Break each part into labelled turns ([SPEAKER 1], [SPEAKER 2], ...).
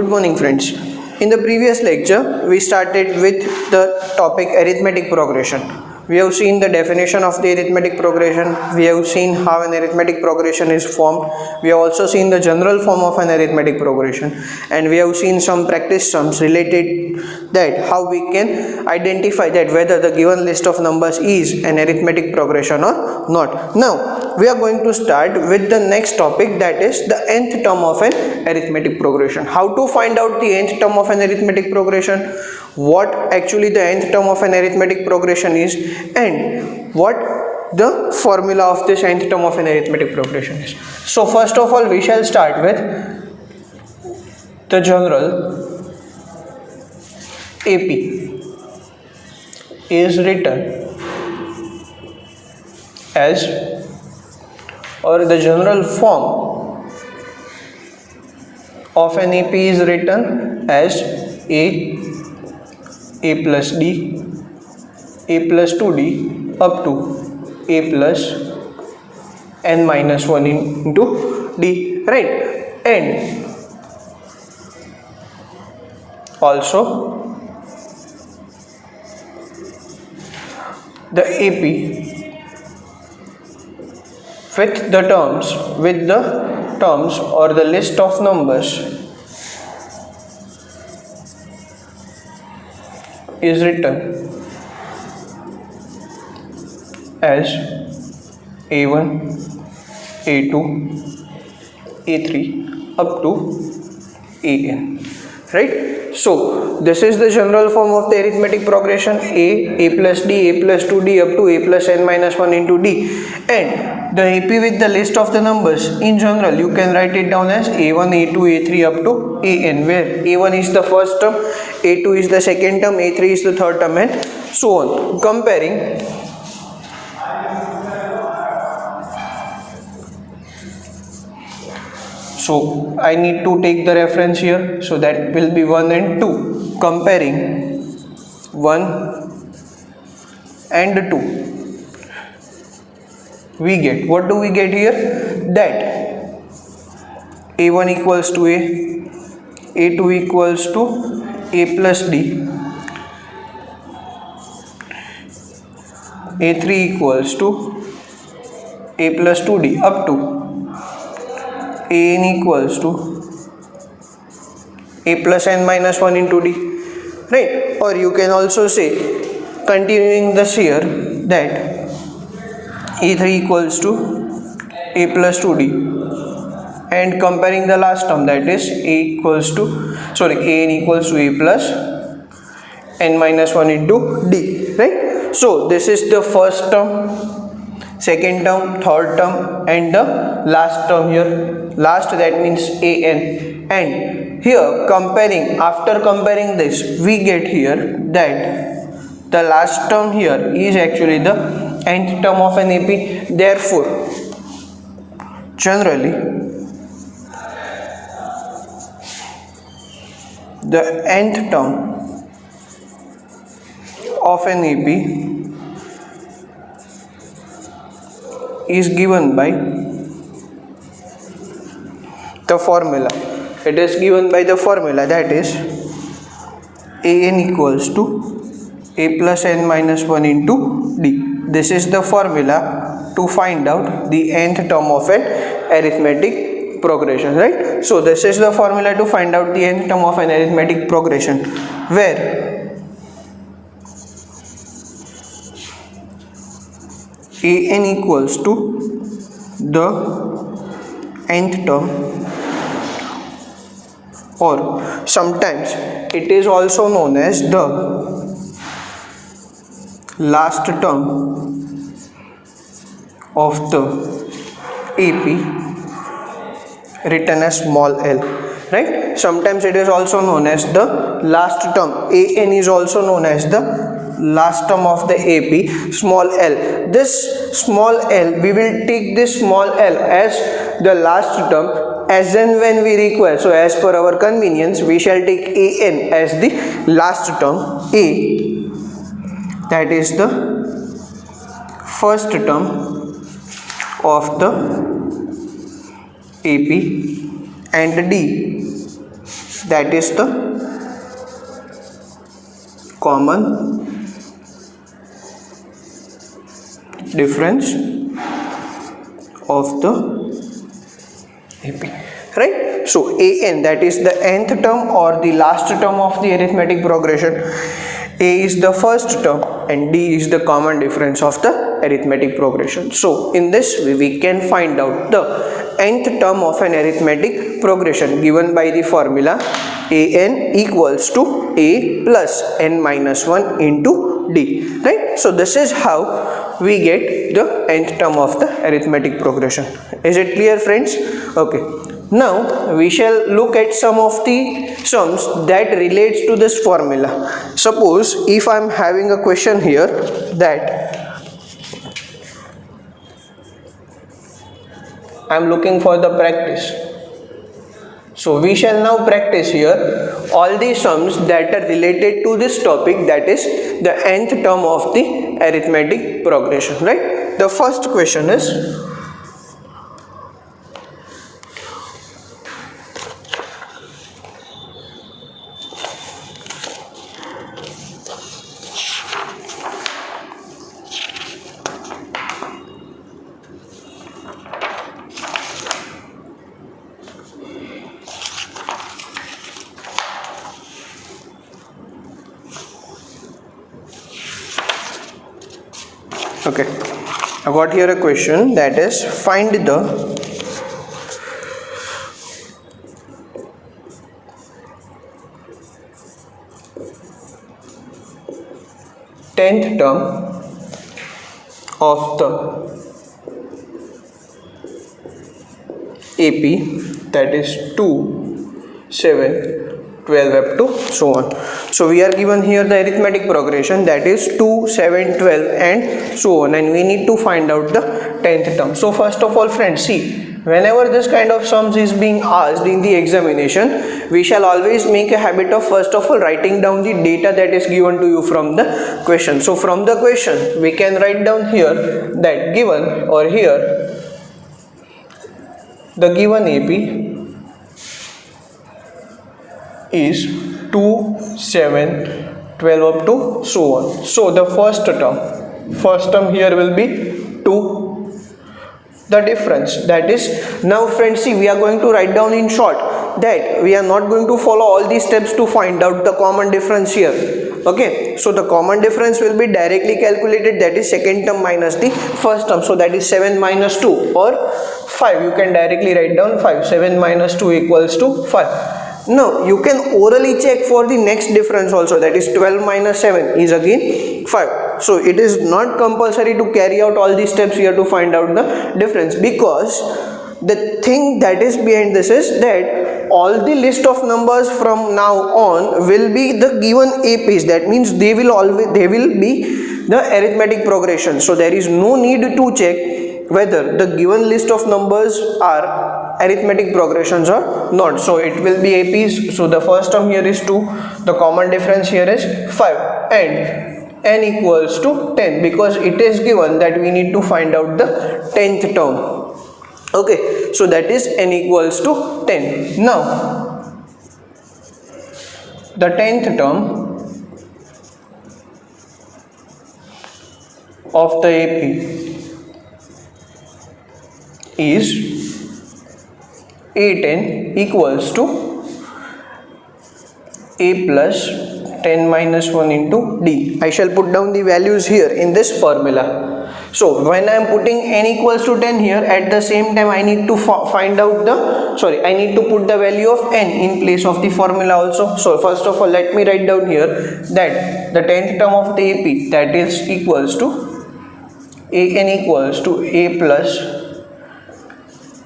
[SPEAKER 1] Good morning friends. In the previous lecture, we started with the topic arithmetic progression. We have seen the definition of the arithmetic progression. We have seen how an arithmetic progression is formed. We have also seen the general form of an arithmetic progression. And we have seen some practice sums related that how we can identify that whether the given list of numbers is an arithmetic progression or not. Now, we are going to start with the next topic, that is the nth term of an arithmetic progression. How to find out the nth term of an arithmetic progression, what actually the nth term of an arithmetic progression is, and what the formula of this nth term of an arithmetic progression is. So first of all, we shall start with the general AP is written as, or the general form of an AP is written as A plus D, A plus 2D up to A plus n minus 1 into D, right? And also the AP with the terms or the list of numbers is written as A1, A2, A3 up to AN, right? So this is the general form of the arithmetic progression: A plus D, A plus 2D up to A plus n minus 1 into D. And the AP with the list of the numbers in general, you can write it down as A1, A2, A3 up to AN, where A1 is the first term, A2 is the second term, A3 is the third term, and so on. Comparing so I need to take the reference here, so that will be 1 and 2. Comparing 1 and 2, we get, what do we get here? That A1 equals to A, A2 equals to A plus D, A3 equals to A plus 2D up to AN equals to A plus n minus 1 into D, right? Or you can also say, continuing this here, that A3 equals to A plus 2D, and comparing the last term, that is AN equals to A plus n minus 1 into D, right? So this is the first term, second term, third term, and the last term here. Last, that means AN. And here after comparing this, we get here that the last term here is actually the nth term of an AP. Therefore, generally the nth term of an AP is given by the formula. It is given by the formula, that is AN equals to A plus n minus 1 into D. This is the formula to find out the nth term of an arithmetic progression, right? So this is the formula to find out the nth term of an arithmetic progression, where AN equals to the nth term, or sometimes it is also known as the last term of the AP, written as small l, right? Sometimes it is also known as the last term. AN is also known as the last term of the AP, small l. This small l, we will take this small l as the last term as and when we require. So as per our convenience, we shall take AN as the last term, A, that is the first term of the AP, and D, that is the common difference of the AP, right? So an, that is the nth term or the last term of the arithmetic progression. A is the first term and D is the common difference of the arithmetic progression. So in this way we can find out the nth term of an arithmetic progression given by the formula an equals to a plus n minus 1 into d, right? So this is how we get the nth term of the arithmetic progression. Is it clear, friends? Okay, now we shall look at some of the sums that relates to this formula. Suppose if I am having a question here that I am looking for the practice. So we shall now practice here all the sums that are related to this topic, that is the nth term of the arithmetic progression, right? The first question is okay, I got here a question that is find the tenth term of the AP, that is 2, 7, 12 up to so on. So we are given here the arithmetic progression, that is 2, 7, 12 and so on, and we need to find out the 10th term. So first of all, friends, see, whenever this kind of sums is being asked in the examination, we shall always make a habit of first of all writing down the data that is given to you from the question. So from the question we can write down here that given, or here the given AP is 2, 7, 12 up to so on. So the first term here will be 2. The difference, that is, now friends, see, we are going to write down in short that we are not going to follow all these steps to find out the common difference here. Okay, so the common difference will be directly calculated, that is second term minus the first term. So that is 7 minus 2 or 5. You can directly write down 5. 7 minus 2 equals to 5. Now you can orally check for the next difference also, that is 12 minus 7 is again 5. So it is not compulsory to carry out all these steps here to find out the difference, because the thing that is behind this is that all the list of numbers from now on will be the given APs. That means they will be the arithmetic progression. So there is no need to check whether the given list of numbers are arithmetic progressions or not. So it will be APs. So the first term here is 2, the common difference here is 5, and n equals to 10, because it is given that we need to find out the 10th term. Okay, so that is n equals to 10. Now the 10th term of the AP is A10 equals to A plus 10 minus 1 into D. I shall put down the values here in this formula. So when I am putting n equals to 10 here, at the same time I need to find out I need to put the value of n in place of the formula also. So first of all, let me write down here that the 10th term of the AP, that is equals to an equals to A plus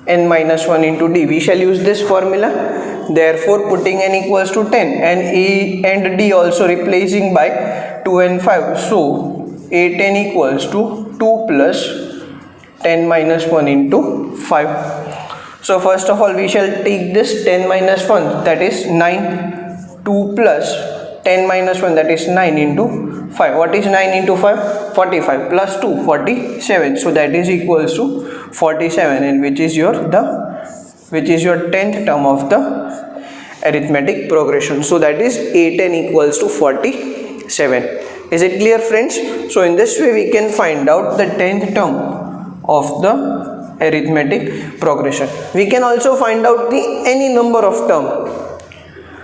[SPEAKER 1] n minus 1 into D. We shall use this formula. Therefore putting n equals to 10 and A and D also replacing by 2 and 5. So A10 equals to 2 plus 10 minus 1 into 5. So first of all we shall take this 10 minus 1, that is 9, 2 plus 10 minus 1, that is 9 into 5. What is 9 into 5? 45 plus 2, 47. So that is equals to 47, and which is your 10th term of the arithmetic progression. So that is A10 equals to 47. Is it clear, friends? So in this way we can find out the 10th term of the arithmetic progression. We can also find out the any number of term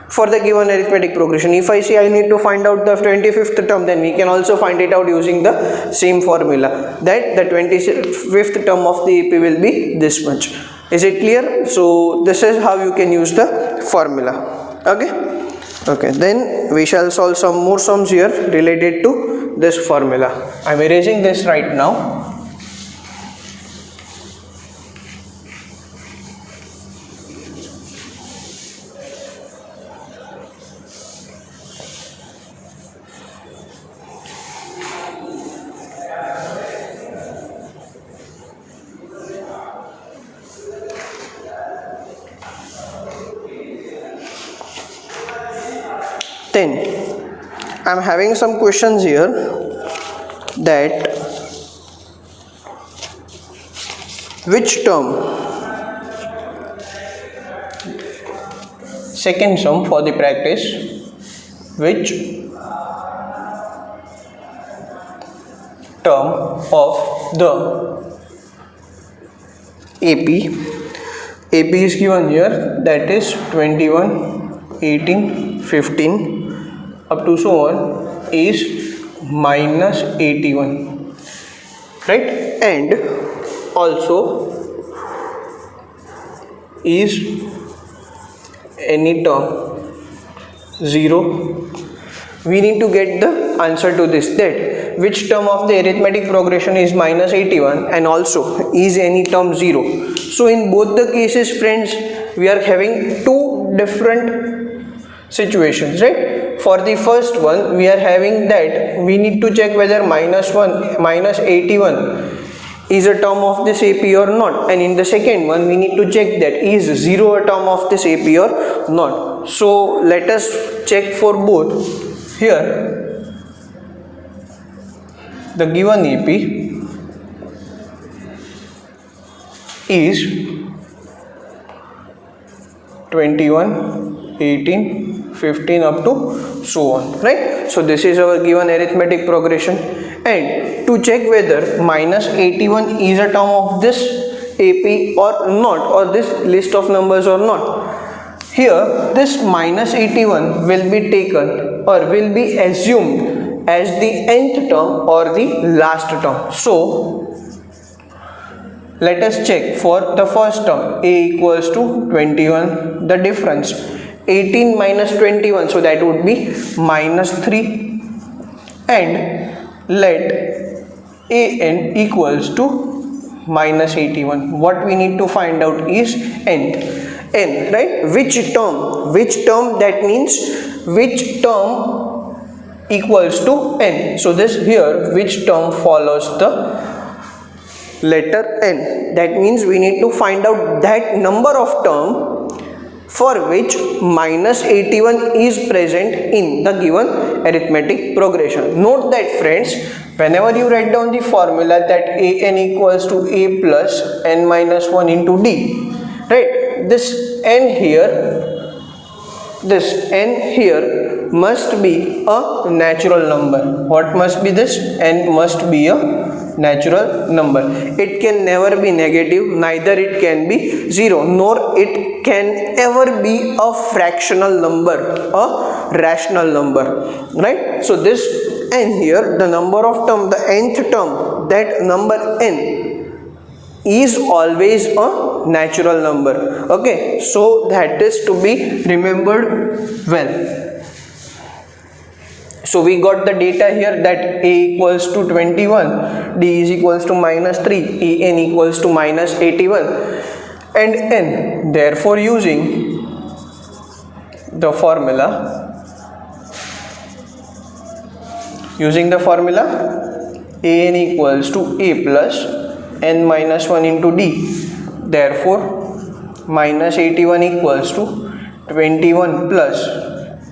[SPEAKER 1] for the given arithmetic progression. If I say I need to find out the 25th term, then we can also find it out using the same formula, that the 25th term of the AP will be this much. Is it clear? So this is how you can use the formula. Okay, then we shall solve some more sums here related to this formula. I am erasing this right now. Then I am having some questions here, that which term, second sum for the practice, which term of the AP is given here, that is 21, 18, 15 up to so on is minus 81, right? And also is any term 0. We need to get the answer to this, that which term of the arithmetic progression is minus 81 and also is any term 0. So in both the cases, friends, we are having two different situations, right? For the first one, we are having that we need to check whether minus 81 is a term of this AP or not, and in the second one we need to check that is 0 a term of this AP or not. So let us check for both. Here the given AP is 21, 18, 15 up to so on, right? So this is our given arithmetic progression, and to check whether minus 81 is a term of this AP or not, or this list of numbers or not, here this minus 81 will be taken or will be assumed as the nth term or the last term. So let us check for the first term, a equals to 21, the difference 18 minus 21, so that would be minus 3, and let an equals to minus 81. What we need to find out is n, right? Which term, that means which term equals to n. So this here, which term follows the letter n, that means we need to find out that number of term for which minus 81 is present in the given arithmetic progression. Note that, friends, whenever you write down the formula that an equals to a plus n minus 1 into d, right, this n here must be a natural number. What must be this? N must be a natural number. It can never be negative, neither it can be 0, nor it can ever be a fractional number, a rational number, right? So this n here, the number of term, the nth term, that number n is always a natural number. Okay, so that is to be remembered well. So we got the data here that a equals to 21, d is equals to minus 3, an equals to minus 81, and n. Therefore, using the formula, an equals to a plus n minus 1 into d. Therefore, minus 81 equals to 21 plus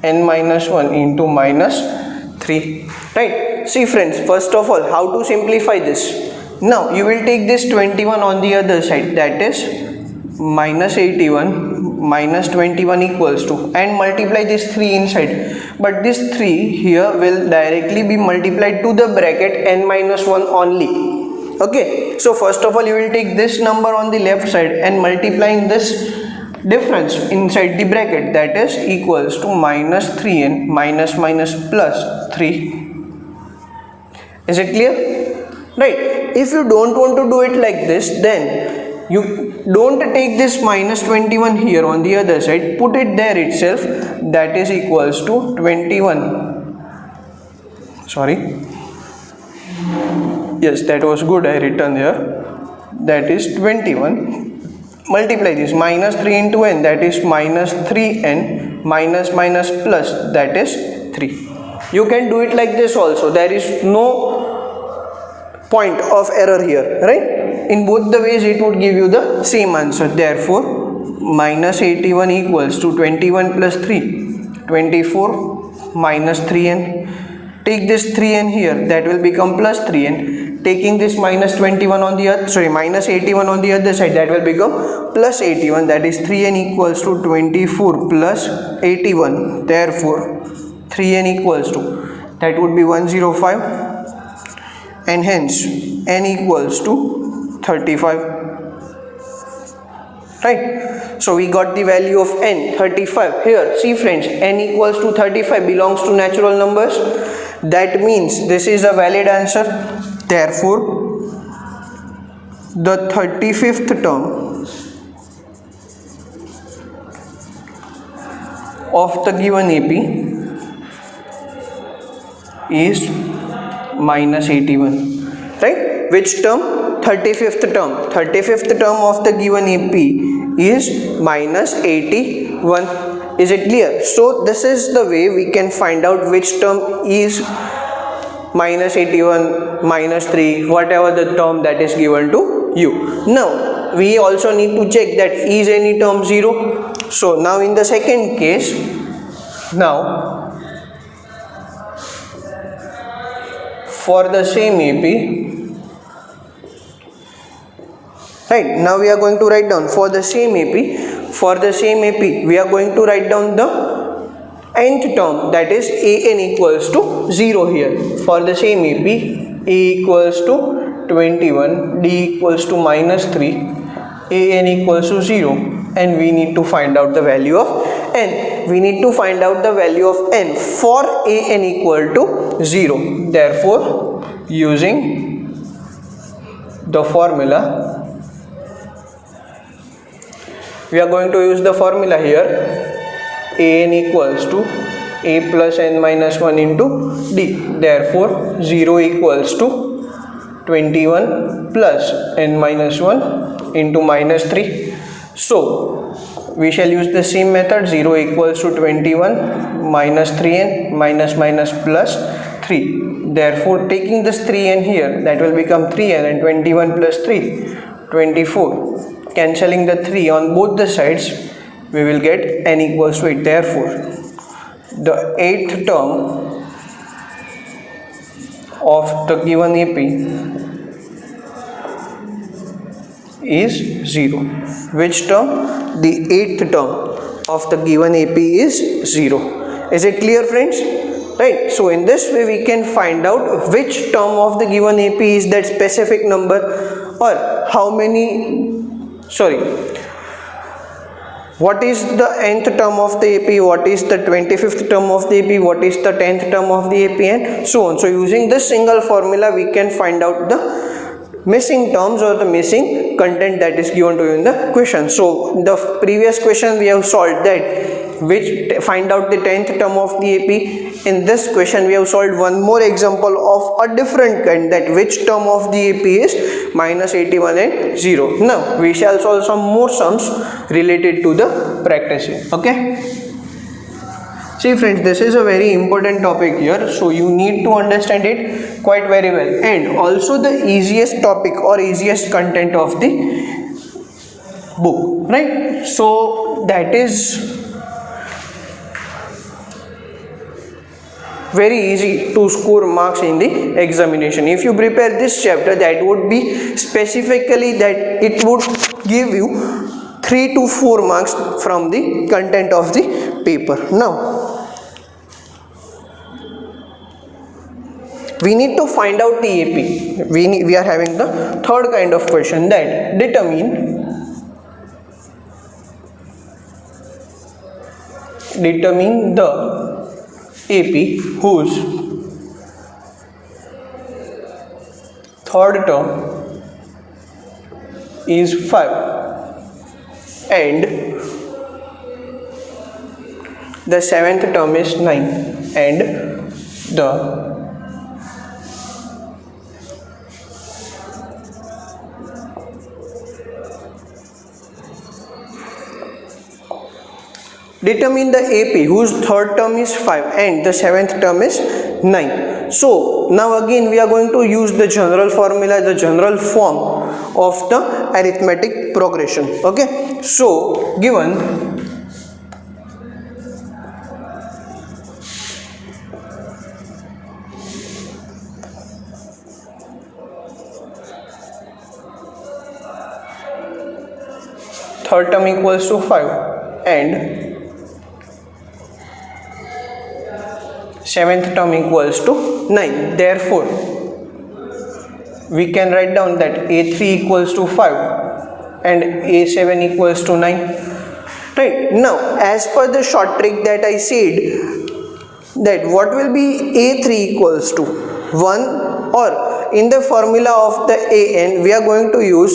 [SPEAKER 1] n minus 1 into minus 3, right? See, friends, first of all, how to simplify this? Now you will take this 21 on the other side, that is minus 81 minus 21 equals to, and multiply this 3 inside, but this 3 here will directly be multiplied to the bracket n minus 1 only. Okay, so first of all you will take this number on the left side and multiplying this difference inside the bracket, that is equals to minus 3n minus minus plus 3. Is it clear? Right. If you don't want to do it like this, then you don't take this minus 21 here on the other side, put it there itself, that is equals to 21. Sorry. Yes, that was good, I written here. That is 21. Multiply this, minus 3 into n, that is minus 3n minus minus plus, that is 3. You can do it like this also. There is no point of error here, right? In both the ways it would give you the same answer. Therefore, minus 81 equals to 21 plus 3, 24 minus 3n. Take this 3n here, that will become plus 3n. Taking this minus 21 on the other, minus 81 on the other side, that will become plus 81. That is 3n equals to 24 plus 81. Therefore, 3n equals to, that would be 105, and hence n equals to 35. Right. So we got the value of n, 35. Here, see friends, n equals to 35 belongs to natural numbers. That means this is a valid answer. Therefore, the 35th term of the given AP is minus 81. Right? Which term? 35th term. 35th term of the given AP is minus 81. Is it clear? So this is the way we can find out which term is minus 81, minus 3, whatever the term that is given to you. Now we also need to check that is any term 0. So now in the second case, now for the same AP, right, now we are going to write down for the same AP, we are going to write down the nth term, that is an equals to 0 here. For the same AP, a equals to 21, d equals to minus 3, an equals to 0, and we need to find out the value of n. We need to find out the value of n for an equal to 0. Therefore, using the formula, we are going to use the formula here, an equals to a plus n minus 1 into d. Therefore, 0 equals to 21 plus n minus 1 into minus 3. So, we shall use the same method, 0 equals to 21 minus 3n minus minus plus 3. Therefore, taking this 3n here, that will become 3n, and 21 plus 3, 24. Cancelling the 3 on both the sides, we will get n equals to 8. Therefore, the 8th term of the given AP is 0. Which term? The 8th term of the given AP is 0. Is it clear, friends? Right. So in this way we can find out which term of the given AP is that specific number, or how many, what is the nth term of the AP, what is the 25th term of the AP, what is the 10th term of the AP, and so on. So using this single formula we can find out the missing terms or the missing content that is given to you in the question. So the previous question we have solved that, find out the 10th term of the AP. In this question we have solved one more example of a different kind, that which term of the AP is minus 81 and 0. Now we shall solve some more sums related to the practicing. Okay. See friends, this is a very important topic here, so you need to understand it quite very well, and also the easiest topic or easiest content of the book, right? So that is very easy to score marks in the examination. If you prepare this chapter, that would be specifically that it would give you 3 to 4 marks from the content of the paper. Now we need to find out the AP. We are having the third kind of question, that determine the AP whose third term is 5 and the seventh term is 9 and the determine the AP whose third term is 5 and the seventh term is 9. So now again we are going to use the general formula, the general form of the arithmetic progression. Okay, so given third term equals to 5 and seventh term equals to 9, therefore we can write down that A3 equals to 5 and A7 equals to 9. Right, now as per the short trick that I said, that what will be A3 equals to 1, or in the formula of the AN we are going to use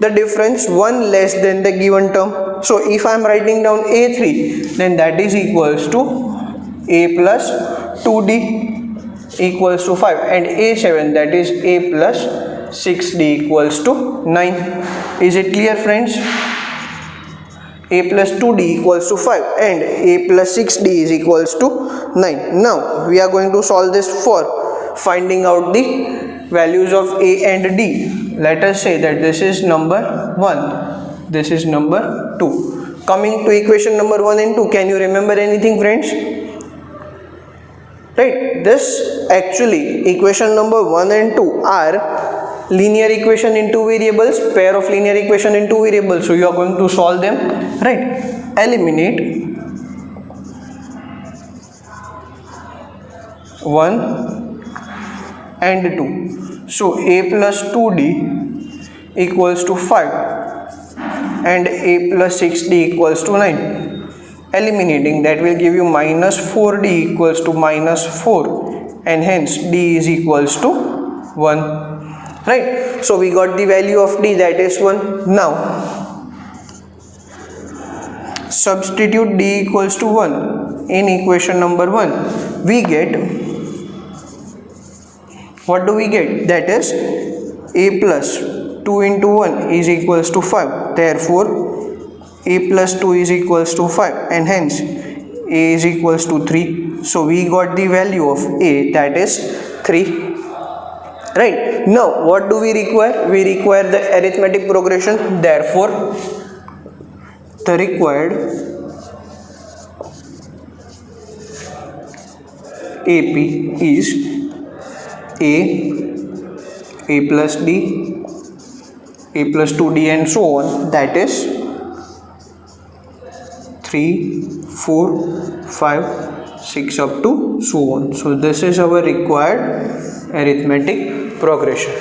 [SPEAKER 1] the difference 1 less than the given term. So if I am writing down A3, then that is equals to A plus 2D equals to 5 and A7, that is A plus 6D equals to 9. Is it clear, friends? A plus 2D equals to 5 and A plus 6D is equals to 9. Now we are going to solve this for finding out the values of A and D. Let us say that this is number 1, this is number 2. Coming to equation number 1 and 2, can you remember anything, friends? Right, this actually equation number 1 and 2 are linear equation in two variables, pair of linear equation in two variables. So you are going to solve them, right? Eliminate 1 and 2. So A plus 2D equals to 5 and A plus 6D equals to 9. Eliminating, that will give you minus 4D equals to minus 4 and hence D is equals to 1. Right, so we got the value of D, that is 1. Now substitute D equals to 1 in equation number 1. We get, what do we get? That is A plus 2 into 1 is equals to 5. Therefore A plus 2 is equals to 5 and hence A is equals to 3. So we got the value of A, that is 3. Right, now what do we require? We require the arithmetic progression. Therefore the required AP is A plus D, A plus 2D and so on, that is 3, 4, 5, 6 up to so on. So this is our required arithmetic progression.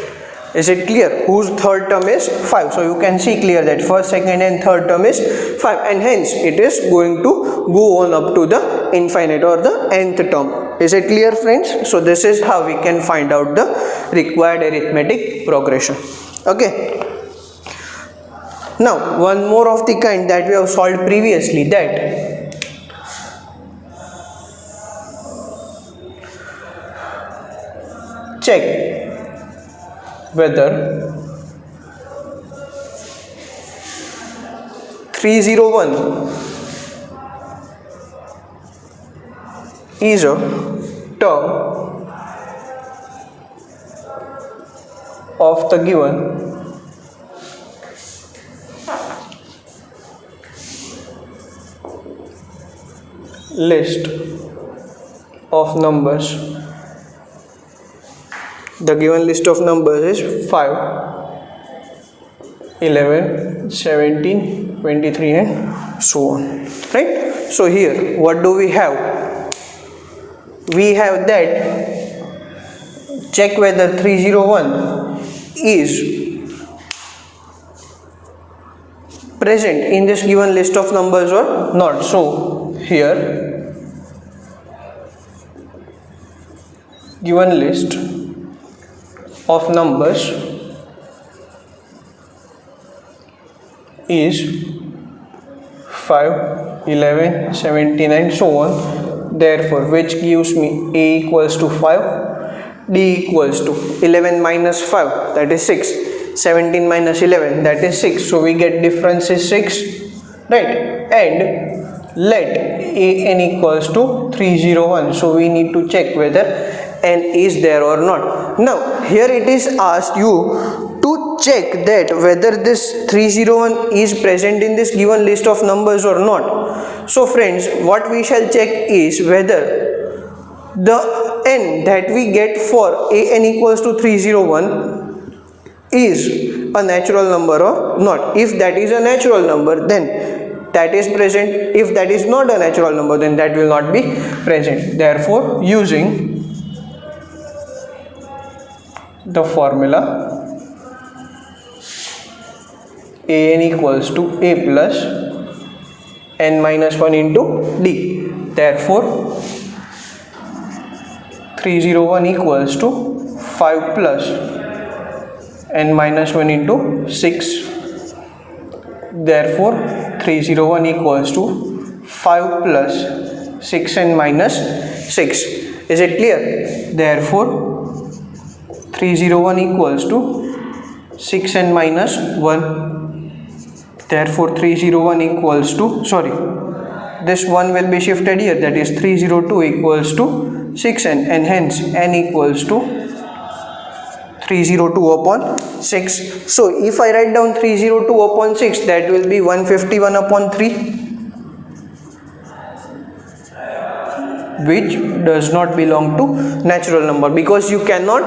[SPEAKER 1] Is it clear? Whose third term is 5. So you can see clear that first, second and third term is 5 and hence it is going to go on up to the infinite or the nth term. Is it clear, friends? So this is how we can find out the required arithmetic progression. Okay. Now one more of the kind that we have solved previously, that check whether 301 is a term of the given list of numbers. The given list of numbers is 5, 11, 17, 23 and so on, right? So here what do we have? We have that check whether 301 is present in this given list of numbers or not. So here given list of numbers is 5, 11, 17 and so on. Therefore, which gives me A equals to 5, D equals to 11 minus 5, that is 6, 17 minus 11, that is 6. So we get difference is 6, right? And let AN equals to 301. So we need to check whether N is there or not. Now here it is asked you to check that whether this 301 is present in this given list of numbers or not. So friends, what we shall check is whether the n that we get for an equals to 301 is a natural number or not. If that is a natural number, then that is present. If that is not a natural number, then that will not be present. Therefore, using the formula an equals to a plus n minus 1 into d, therefore 301 equals to 5 plus n minus 1 into 6, therefore 301 equals to 5 plus 6n minus 6. Is it clear? Therefore 301 equals to 6n minus 1. Therefore 301 equals to, this 1 will be shifted here, that is 302 equals to 6n, and hence n equals to 302 upon 6. So if I write down 302 upon 6, that will be 151 upon 3, which does not belong to natural number, because you cannot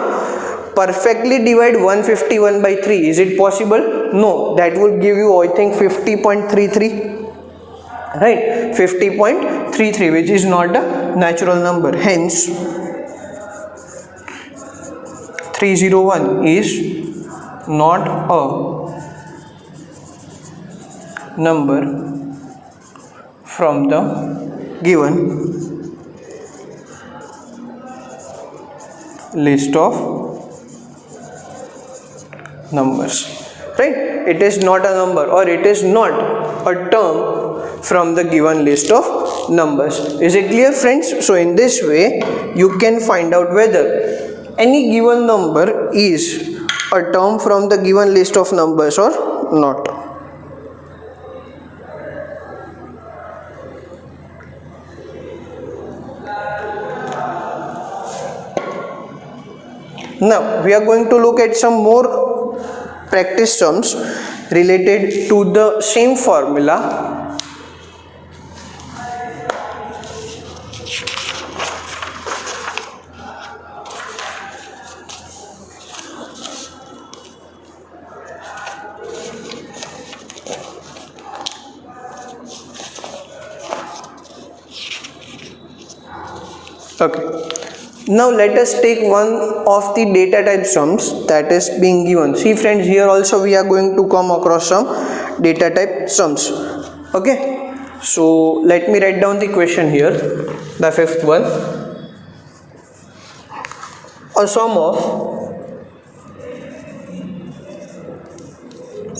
[SPEAKER 1] perfectly divide 151 by 3. Is it possible? No, that would give you, I think, 50.33, right? 50.33, which is not a natural number. Hence 301 is not a number from the given list of numbers, right? It is not a number, or it is not a term from the given list of numbers. Is it clear, friends? So in this way you can find out whether any given number is a term from the given list of numbers or not. Now we are going to look at some more practice sums related to the same formula. Okay. Now let us take one of the data type sums that is being given. See friends, here also we are going to come across some data type sums. Okay, so let me write down the question here, the fifth one. A sum of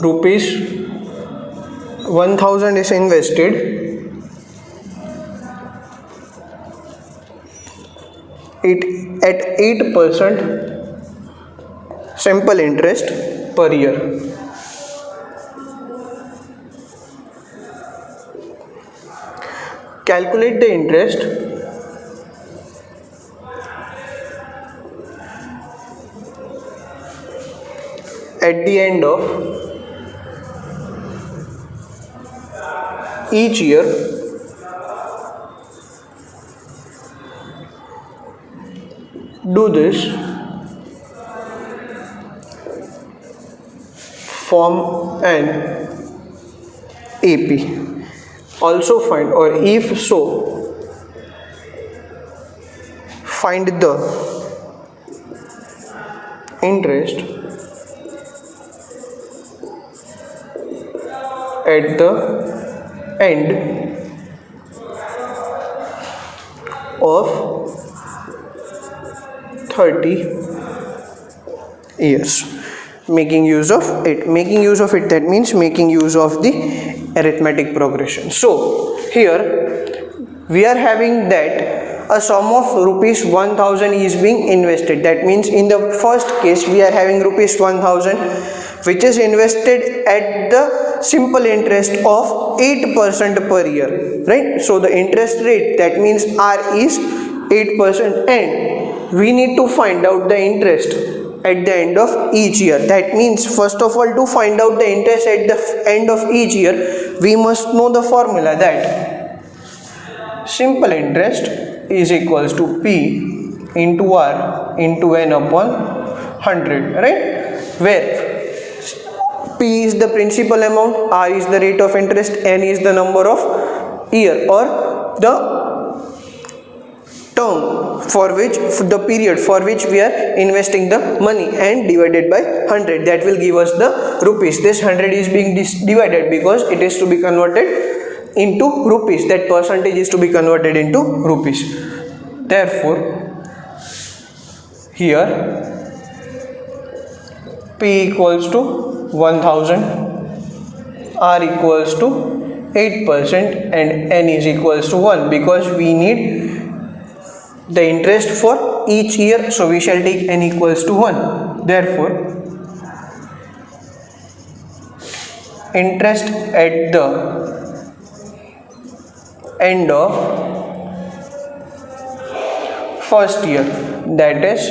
[SPEAKER 1] rupees 1000 is invested at 8% simple interest per year. Calculate the interest at the end of each year do this form an AP. Also find, or if so, find the interest at the end of 30 years. Making use of it, that means making use of the arithmetic progression. So here we are having that a sum of rupees 1000 is being invested. That means in the first case we are having rupees 1000 which is invested at the simple interest of 8% per year, right? So the interest rate, that means R, is 8%, and we need to find out the interest at the end of each year. That means first of all, to find out the interest at the end of each year, we must know the formula that simple interest is equals to P into R into N upon 100, right? Where P is the principal amount, R is the rate of interest, N is the number of year or the term for which, the period for which we are investing the money, and divided by 100. That will give us the rupees. This 100 is being divided because it is to be converted into rupees. That percentage is to be converted into rupees. Therefore, here P equals to 1000, R equals to 8%, and N is equals to 1, because we need the interest for each year, so we shall take N equals to 1. Therefore, interest at the end of first year, that is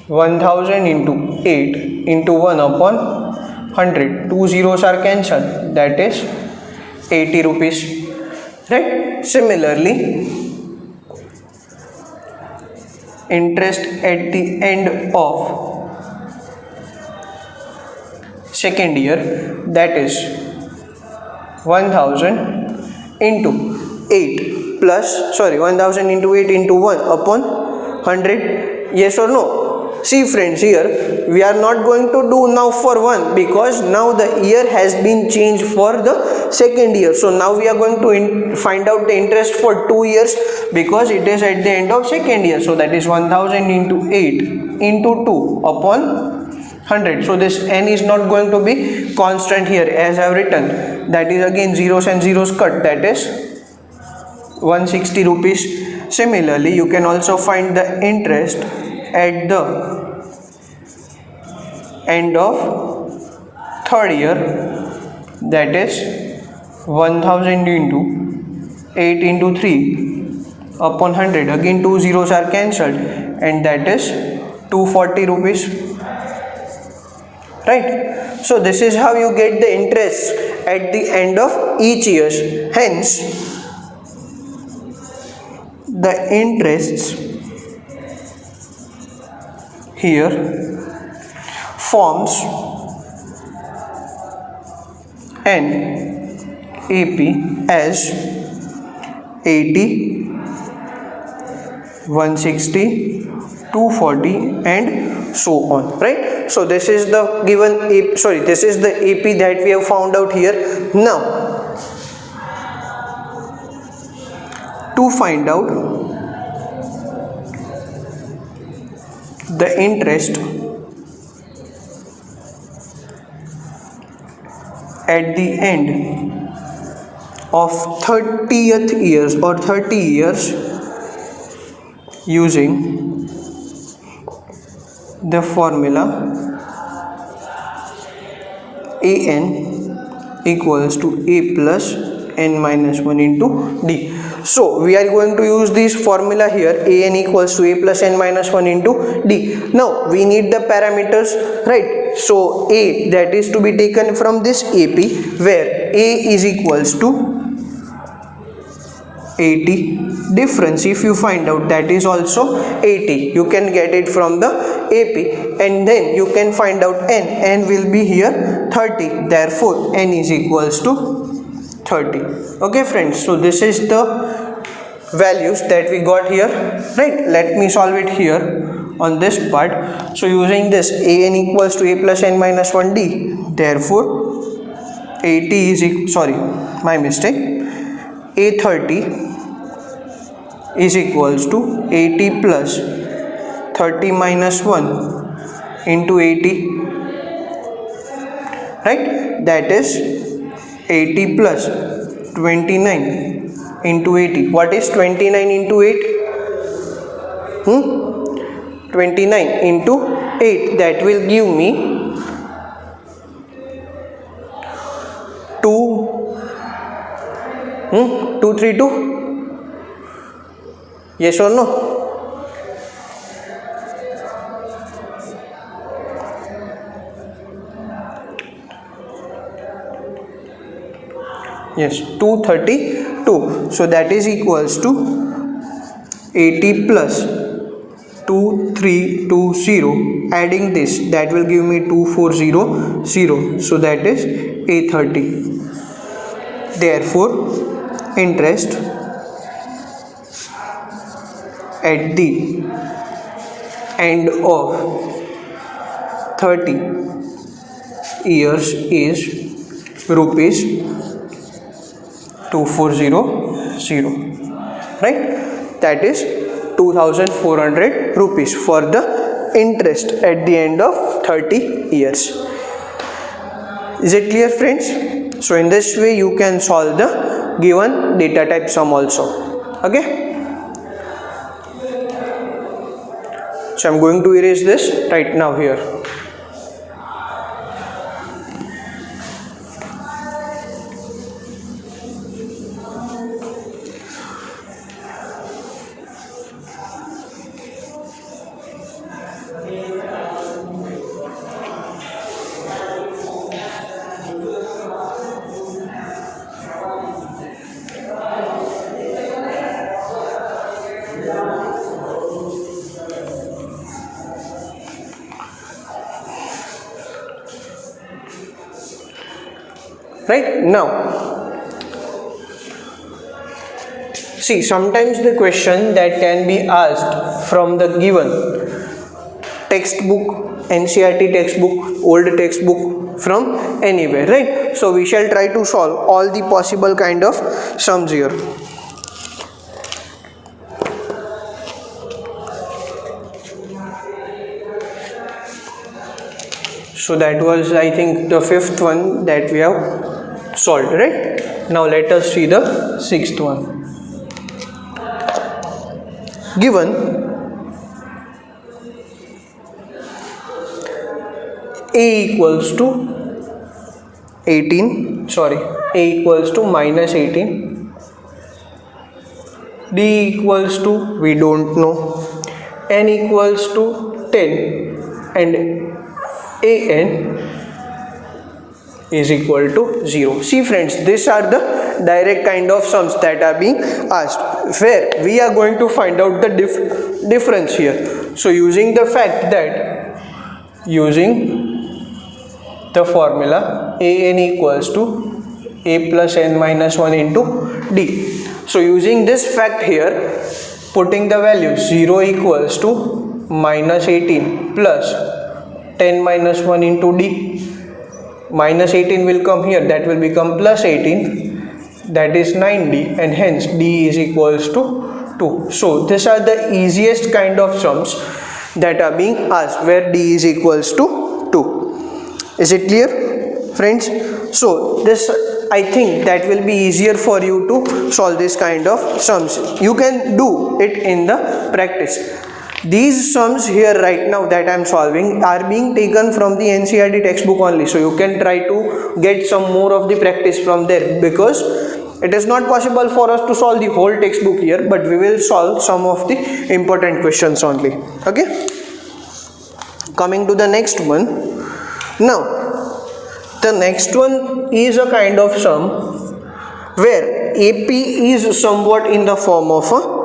[SPEAKER 1] 1000 into 8 into 1 upon 100. 2 zeros are cancelled, that is 80 rupees, right? Similarly, interest at the end of second year, that is 1000 into 8 plus 1000 into 8 into 1 upon 100. Yes or no? See friends, here we are not going to do now for 1, because now the year has been changed for the second year. So now we are going to find out the interest for 2 years, because it is at the end of second year. So that is 1000 into 8 into 2 upon 100. So this N is not going to be constant here, as I have written. That is again zeros and zeros cut, that is 160 rupees. Similarly, you can also find the interest at the end of third year, that is 1000 into 8 into 3 upon 100. Again 2 zeros are cancelled, and that is 240 rupees, right? So this is how you get the interest at the end of each year. Hence, the interests here forms an AP as 80, 160, 240 and so on, right? So this is the given this is the AP that we have found out here. Now to find out the interest at the end of 30th years or 30 years using the formula AN equals to A plus N minus 1 into D. So we are going to use this formula here, AN equals to A plus N minus 1 into D. Now we need the parameters, right? So A, that is to be taken from this AP, where A is equals to 80. Difference, if you find out, that is also 80. You can get it from the AP, and then you can find out n. N will be here 30. Therefore, n is equals to 30. Okay friends, so this is the values that we got here, right? Let me solve it here on this part. So using this, an equals to a plus n minus 1d. Therefore, 80 is sorry, my mistake. A30 is equals to 80 plus 30 minus 1 into 80, right? That is 80 plus 29 into 80. What is 29 into 8? 29 into 8. That will give me 232. Yes or no? Yes, 232. So that is equals to 80 plus 2320. Adding this, that will give me 2400. So that is A30. Therefore, interest at the end of 30 years is rupees 2400, right? That is 2400 rupees for the interest at the end of 30 years. Is it clear, friends? So in this way you can solve the given data type sum also. Okay, so I'm going to erase this right now here. Right now, see, sometimes the question that can be asked from the given textbook, NCERT textbook, old textbook, from anywhere, right? So we shall try to solve all the possible kind of sums here. So that was, I think, the fifth one that we have solved, right? Now let us see the sixth one. Given a equals to 18, sorry, a equals to minus 18, d equals to, we don't know, n equals to 10, and an is equal to 0. See friends, these are the direct kind of sums that are being asked, where we are going to find out the difference here. So using the fact that, using the formula an equals to a plus n minus 1 into d. So using this fact here, putting the value 0 equals to minus 18 plus 10 minus 1 into d. Minus 18 will come here, that will become plus 18, that is 9d, and hence d is equals to 2. So these are the easiest kind of sums that are being asked, where d is equals to 2. Is it clear, friends? So this, I think, that will be easier for you to solve this kind of sums. You can do it in the practice. These sums here right now that I am solving are being taken from the NCERT textbook only. So you can try to get some more of the practice from there, because it is not possible for us to solve the whole textbook here, but we will solve some of the important questions only. Okay, coming to the next one. Now the next one is a kind of sum where AP is somewhat in the form of a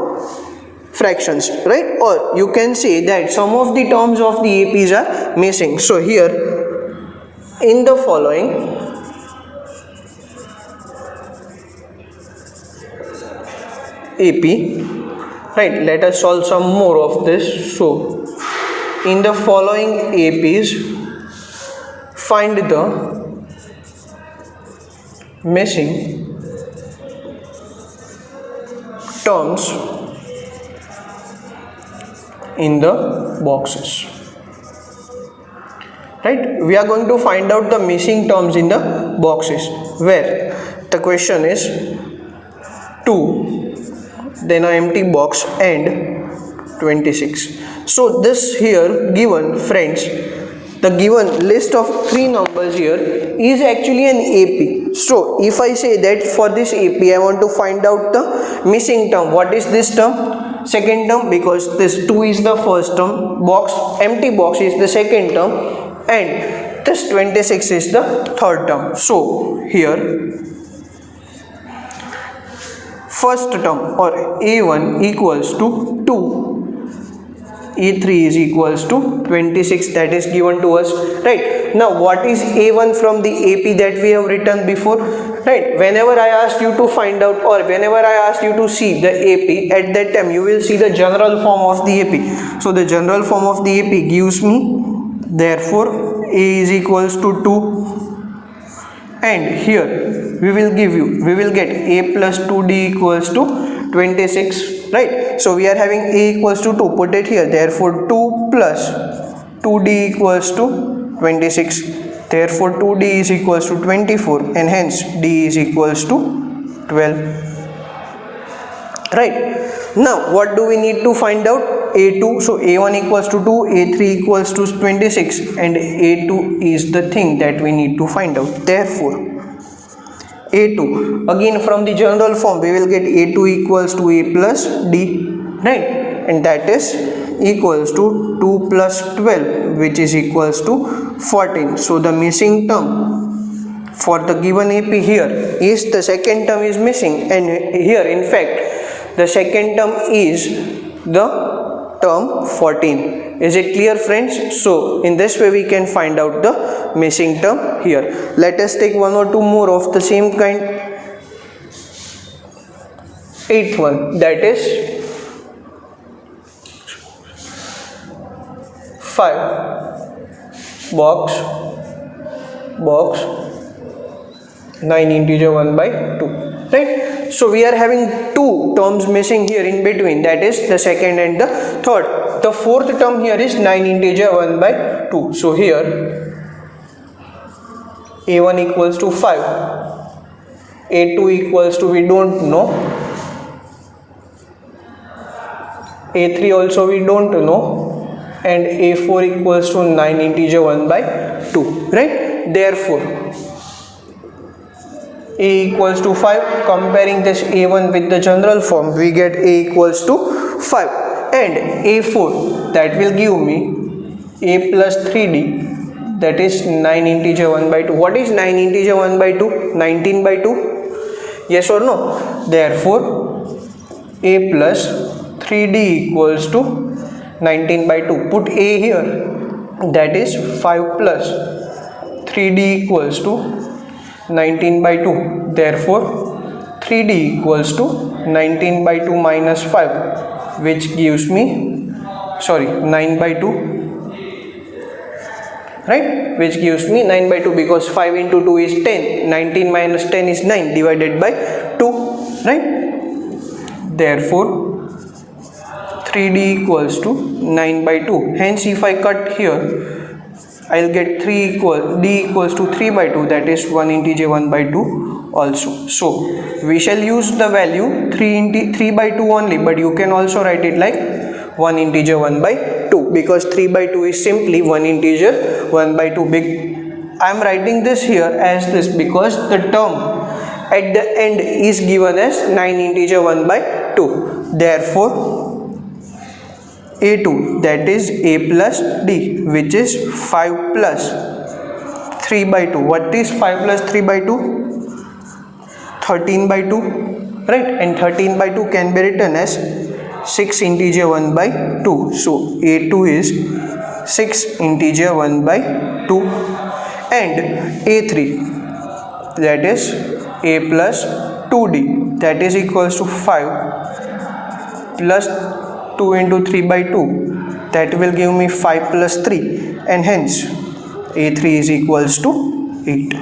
[SPEAKER 1] fractions, right? Or you can say that some of the terms of the APs are missing. So here in the following AP, right, let us solve some more of this. So in the following APs, find the missing terms in the boxes. Right, we are going to find out the missing terms in the boxes, where the question is 2, then an empty box and 26. So this here given, friends, the given list of 3 numbers here is actually an AP. So if I say that for this AP I want to find out the missing term, what is this term? Second term, because this 2 is the first term, box, empty box is the second term, and this 26 is the third term. So here first term, or A1 equals to 2, A3 is equals to 26, that is given to us, right? Now what is A1 from the AP that we have written before, right? Whenever I asked you to find out, or whenever I asked you to see the AP, at that time you will see the general form of the AP. So the general form of the AP gives me, therefore A is equals to 2, and here we will get A plus 2D equals to 26, right? So we are having A equals to 2, put it here, therefore 2 plus 2D equals to 26, therefore 2D is equals to 24, and hence D is equals to 12. Right, now what do we need to find out? A2, so A1 equals to 2, A3 equals to 26, and A2 is the thing that we need to find out. Therefore A2, again from the general form we will get A2 equals to A plus D, right, and that is equals to 2 plus 12, which is equals to 14. So the missing term for the given AP here is the second term is missing, and here in fact the second term is the term 14. Is it clear, friends? So in this way we can find out the missing term here. Let us take one or two more of the same kind. 8th one, that is 5 box 9 integer 1 by 2, right? So we are having 2 terms missing here in between, that is the second and the third. The fourth term here is 9 integer 1 by 2. So here A1 equals to 5, A2 equals to we don't know, A3 also we don't know, and A4 equals to 9 integer 1 by 2, right? Therefore A equals to 5, comparing this A1 with the general form we get A equals to 5, and A4 that will give me A plus 3D, that is 9 integer 1 by 2. What is 9 integer 1 by 2? 19 by 2, yes or no? Therefore A plus 3D equals to 19 by 2. Put A here, that is 5 plus 3D equals to 19 by 2. Therefore 3D equals to 19 by 2 minus 5, which gives me 9 by 2, right, which gives me 9 by 2, because 5 into 2 is 10, 19 minus 10 is 9 divided by 2, right? Therefore 3D equals to 9 by 2. Hence if I cut here, I'll get D equals to 3 by 2, that is 1 integer 1 by 2 also. So we shall use the value 3 by 2 only, but you can also write it like 1 integer 1 by 2, because 3 by 2 is simply 1 integer 1 by 2. I am writing this here as this because the term at the end is given as 9 integer 1 by 2. Therefore A2, that is A plus D, which is 5 plus 3 by 2. What is 5 plus 3 by 2? 13 by 2. right? And 13 by 2 can be written as 6 integer 1 by 2. So A2 is 6 integer 1 by 2, and A3, that is A plus 2D, that is equals to 5 plus 2 into 3 by 2, that will give me 5 plus 3, and hence A3 is equals to 8,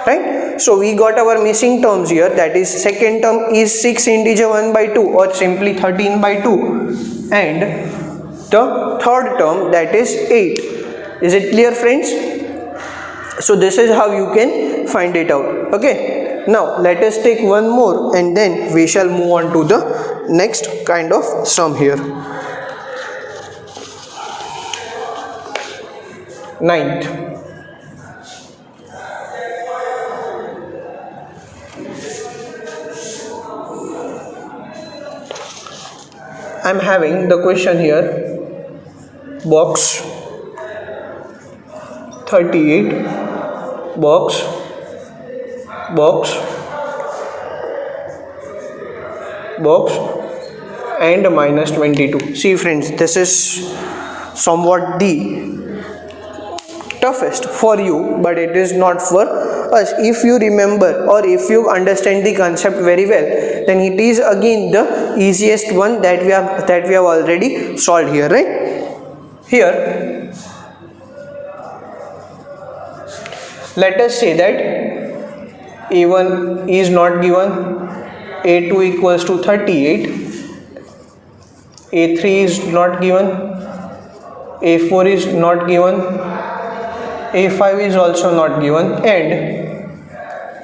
[SPEAKER 1] right? So we got our missing terms here, that is second term is 6 integer 1 by 2 or simply 13 by 2, and the third term, that is 8. Is it clear, friends? So this is how you can find it out. Okay, now let us take one more and then we shall move on to the next kind of sum here. Ninth, I am having the question here, box 38, box and minus 22. See friends, this is somewhat the toughest for you, but it is not for us. If you remember or if you understand the concept very well, then it is again the easiest one that we have already solved here, right? Here let us say that A1 is not given, A2 equals to 38, A3 is not given, A4 is not given, A5 is also not given, and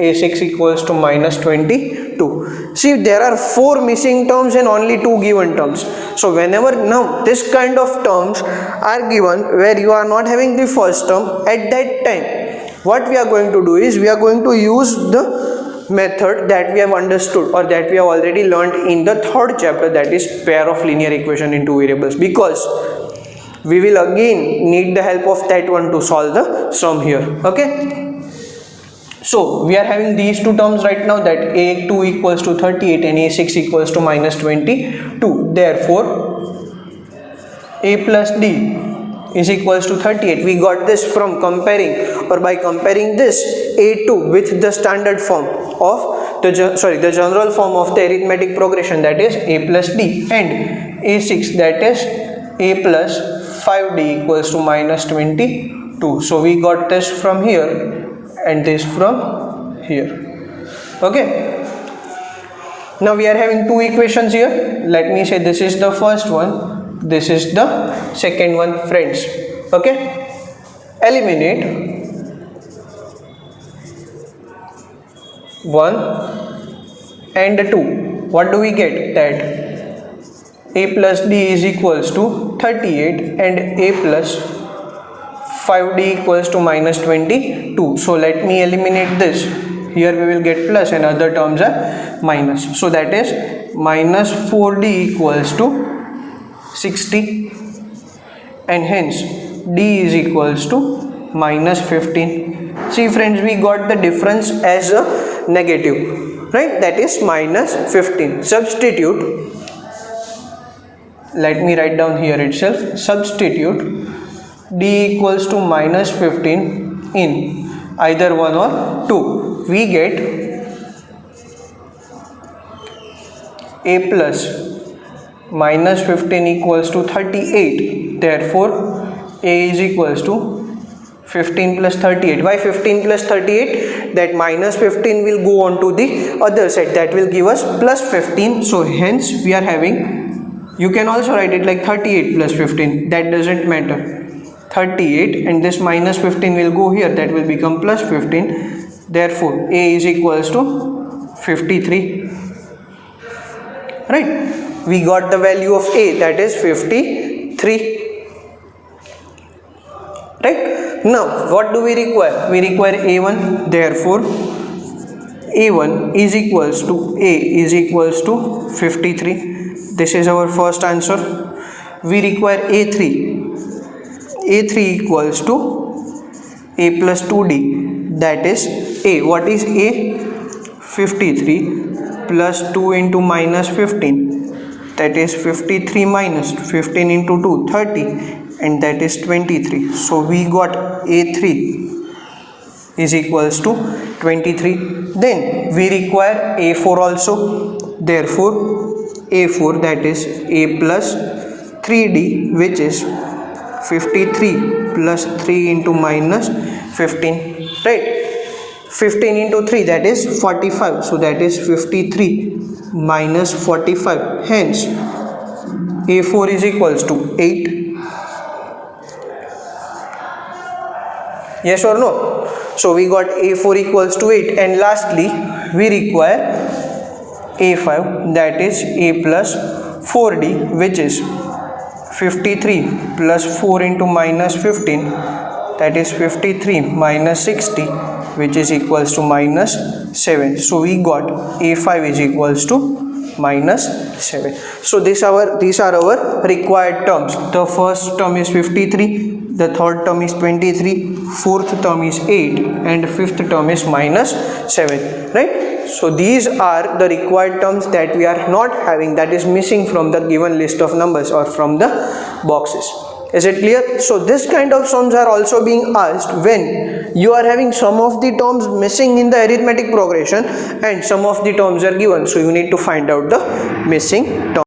[SPEAKER 1] A6 equals to minus 22. See, there are 4 missing terms and only 2 given terms. So whenever now this kind of terms are given where you are not having the first term, at that time what we are going to do is we are going to use the method that we have understood or that we have already learned in the third chapter, that is pair of linear equation in two variables, because we will again need the help of that one to solve the sum here. Okay, so we are having these two terms right now, that A2 equals to 38 and A6 equals to minus 22. Therefore A plus D is equals to 38. We got this from comparing or by comparing this A2 with the standard form of the general form of the arithmetic progression, that is A plus D, and A6, that is A plus 5D equals to minus 22. So we got this from here and this from here. Okay, now we are having two equations here. Let me say this is the first one, this is the second one, friends. Okay, eliminate 1 and 2. What do we get? That A plus D is equals to 38 and A plus 5D equals to minus 22. So let me eliminate this. Here we will get plus and other terms are minus. So that is minus 4D equals to 60, and hence D is equals to minus 15. See friends, we got the difference as a negative, right? That is minus 15. Substitute. Let me write down here itself. Substitute D equals to minus 15 in either 1 or 2. We get A plus minus 15 equals to 38. Therefore A is equals to 15 plus 38. Why 15 plus 38? That minus 15 will go on to the other side, that will give us plus 15. So hence we are having, you can also write it like 38 plus 15, that doesn't matter. 38 and this minus 15 will go here, that will become plus 15. Therefore A is equals to 53, right? We got the value of A, that is 53, right? Now what do we require? We require A1. Therefore A1 is equals to A is equals to 53. This is our first answer. We require A3. A3 equals to A plus 2D, that is A. What is A? 53 plus 2 into minus 15, that is 53 minus 15 into 2, 30, and that is 23. So we got A3 is equals to 23. Then we require A4 also. Therefore A4, that is A plus 3D, which is 53 plus 3 into minus 15, right? 15 into 3, that is 45. So that is 53 minus 45. Hence A4 is equals to 8. Yes or no? So we got A4 equals to 8. And lastly, we require A5, that is A plus 4D, which is 53 plus 4 into minus 15, that is 53 minus 60, which is equals to minus 7. So we got A5 is equals to minus 7. So these are our required terms. The first term is 53, the third term is 23, fourth term is 8, and fifth term is minus 7, right? So these are the required terms that we are not having, that is missing from the given list of numbers or from the boxes. Is it clear? So this kind of sums are also being asked when you are having some of the terms missing in the arithmetic progression and some of the terms are given. So you need to find out the missing term.